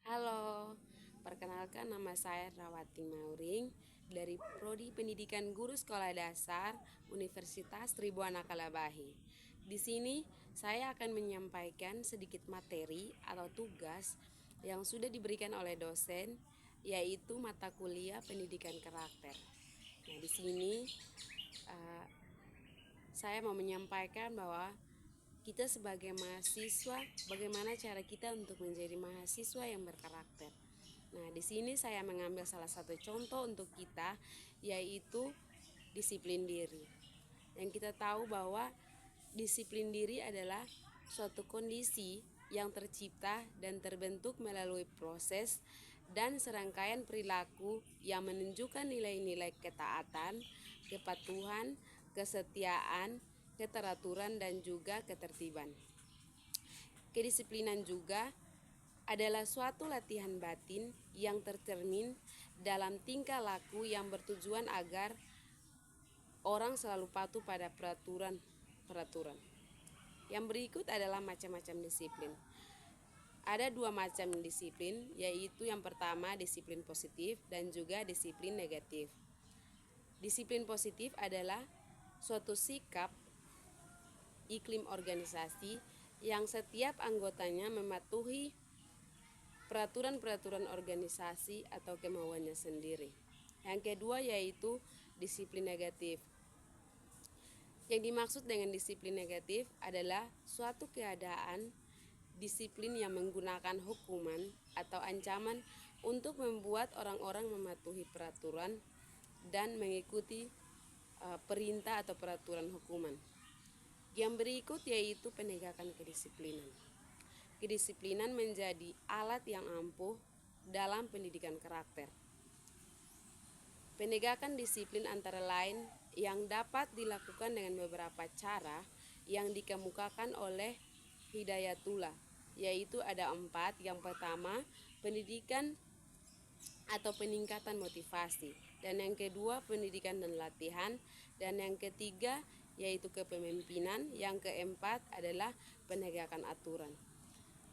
Halo, perkenalkan nama saya Rawati Mauring dari Prodi Pendidikan Guru Sekolah Dasar Universitas Tribuana Kalabahi. Di sini saya akan menyampaikan sedikit materi atau tugas yang sudah diberikan oleh dosen, yaitu mata kuliah Pendidikan Karakter. Nah, di sini eh, saya mau menyampaikan bahwa kita sebagai mahasiswa, bagaimana cara kita untuk menjadi mahasiswa yang berkarakter. Nah, di sini saya mengambil salah satu contoh untuk kita, yaitu disiplin diri. Yang kita tahu bahwa disiplin diri adalah suatu kondisi yang tercipta dan terbentuk melalui proses dan serangkaian perilaku yang menunjukkan nilai-nilai ketaatan, kepatuhan, kesetiaan, keteraturan, dan juga ketertiban. Kedisiplinan juga adalah suatu latihan batin yang tercermin dalam tingkah laku yang bertujuan agar orang selalu patuh pada peraturan. Yang berikut adalah macam-macam disiplin. Ada dua macam disiplin, yaitu yang pertama disiplin positif dan juga disiplin negatif. Disiplin positif adalah suatu sikap iklim organisasi yang setiap anggotanya mematuhi peraturan-peraturan organisasi atau kemauannya sendiri. Yang kedua yaitu disiplin negatif. Yang dimaksud dengan disiplin negatif adalah suatu keadaan disiplin yang menggunakan hukuman atau ancaman untuk membuat orang-orang mematuhi peraturan dan mengikuti perintah atau peraturan hukuman. Yang berikut yaitu penegakan kedisiplinan. Kedisiplinan menjadi alat yang ampuh dalam pendidikan karakter. Penegakan disiplin antara lain yang dapat dilakukan dengan beberapa cara yang dikemukakan oleh Hidayatullah, yaitu ada 4. Yang pertama, pendidikan atau peningkatan motivasi, dan yang kedua pendidikan dan latihan, dan yang ketiga yaitu kepemimpinan, yang keempat adalah penegakan aturan.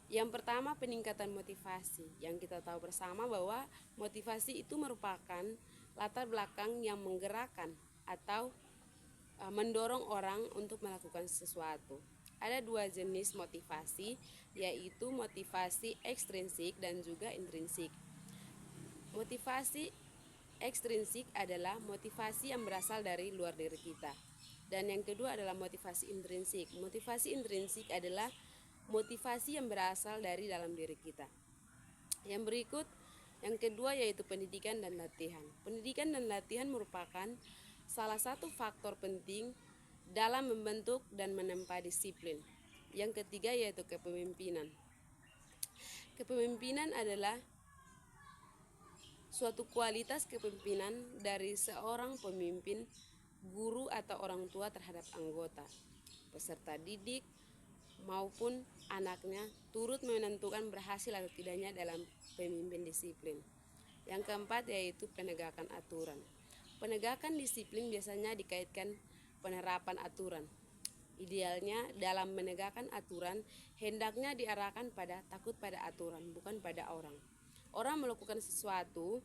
Yang pertama peningkatan motivasi, yang kita tahu bersama bahwa motivasi itu merupakan latar belakang yang menggerakkan atau mendorong orang untuk melakukan sesuatu. Ada 2 jenis motivasi, yaitu motivasi ekstrinsik dan juga intrinsik. Motivasi ekstrinsik adalah motivasi yang berasal dari luar diri kita. Dan yang kedua adalah motivasi intrinsik. Motivasi intrinsik adalah motivasi yang berasal dari dalam diri kita. Yang berikut, yang kedua yaitu pendidikan dan latihan. Pendidikan dan latihan merupakan salah satu faktor penting dalam membentuk dan menempa disiplin. Yang ketiga yaitu kepemimpinan. Kepemimpinan adalah suatu kualitas kepemimpinan dari seorang pemimpin, guru atau orang tua terhadap anggota, peserta didik, maupun anaknya turut menentukan berhasil atau tidaknya dalam pemimpin disiplin. Yang keempat yaitu penegakan aturan. Penegakan disiplin biasanya dikaitkan penerapan aturan. Idealnya dalam menegakkan aturan hendaknya diarahkan pada takut pada aturan, bukan pada orang. Orang melakukan sesuatu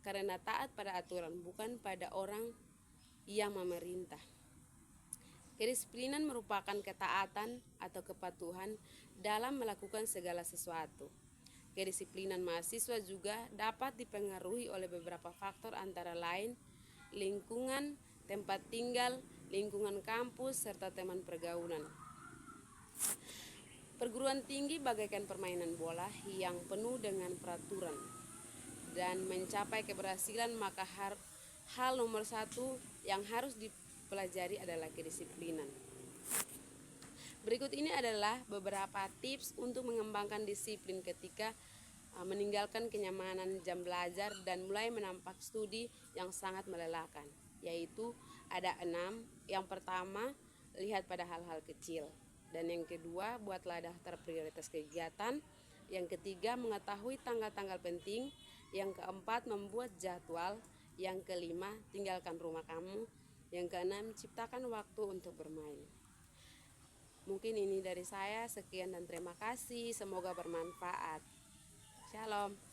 karena taat pada aturan, bukan pada orang yang memerintah. Kedisiplinan merupakan ketaatan atau kepatuhan dalam melakukan segala sesuatu. Kedisiplinan mahasiswa juga dapat dipengaruhi oleh beberapa faktor antara lain lingkungan, tempat tinggal, lingkungan kampus, serta teman pergaulan. Perguruan tinggi bagaikan permainan bola yang penuh dengan peraturan. Dan mencapai keberhasilan maka hal nomor 1 yang harus dipelajari adalah kedisiplinan. Berikut ini adalah beberapa tips untuk mengembangkan disiplin ketika meninggalkan kenyamanan jam belajar dan mulai menampak studi yang sangat melelahkan, yaitu ada 6. Yang pertama, lihat pada hal-hal kecil. Dan yang kedua, buatlah daftar prioritas kegiatan. Yang ketiga, mengetahui tanggal-tanggal penting. Yang keempat, membuat jadwal. Yang kelima, tinggalkan rumah kamu. Yang keenam, ciptakan waktu untuk bermain. Mungkin ini dari saya, sekian dan terima kasih, semoga bermanfaat. Shalom.